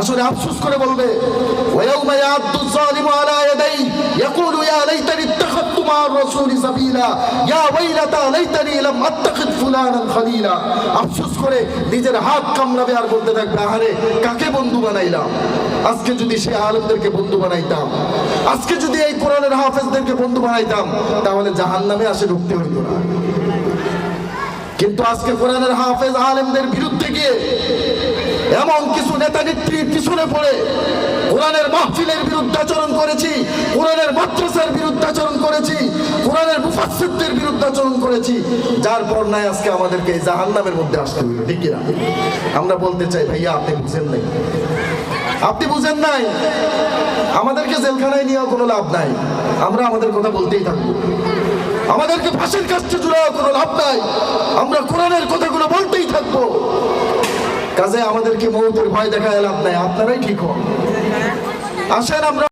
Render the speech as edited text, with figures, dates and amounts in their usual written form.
আসলে আফসোস করে বলবে ওয়ায়াউমা ইয়াদু যালিমু আলা ইয়াদাই ইয়াকুলু ইয়া লাইতানি ইত্তাখাযতু মা'আর রাসূলি সাবিলা ইয়া ওয়াইলাতা লাইতানি লাম আত্তাখিয ফুলানান খলিলা। আফসোস করে নিজের হাত কামড়াবে আর বলতে থাকবে, আহারে কাকে বন্ধু বানাইলাম। আজকে যদি সে আলেমদেরকে বন্ধু বানাইতাম, আজকে যদি এই কোরআনের হাফেজদেরকে বন্ধু বানাইতাম, তাহলে জাহান্নামে আসে ঢুকতে হইতো না। কিন্তু আজকে কোরআনের হাফেজ আলেমদের বিরুদ্ধে গিয়ে এমন কিছু নেতা নেত্রীর পিছনে পড়ে কোরআনের মাহফিলের বিরুদ্ধাচরণ করেছি, কোরআনের মাদ্রাসার বিরুদ্ধাচরণ করেছি, কোরআনের মুফাসসিরদের বিরুদ্ধাচরণ করেছি, যার বর্ণায় আজকে আমাদেরকে এই জাহান্নামের মধ্যে আসতে হইল। ঠিক কিনা? আমরা বলতে চাই, ভাইয়া আপনি বুঝেন নাই, আপনি বুঝেন নাই, আমাদেরকে জেলখানায় নিয়েও কোনো লাভ নাই, আমরা আমাদের কথা বলতেই থাকবো। আমাদেরকে ফাঁসির কাছে ঝুলাও কোনো লাভ নাই, আমরা কোরআনের কথাগুলো বলতেই থাকবো। কাজে আমাদেরকে মৌতের ভয় দেখায় লাভ নাই, আপনারাই ঠিক হন। আসেন আমরা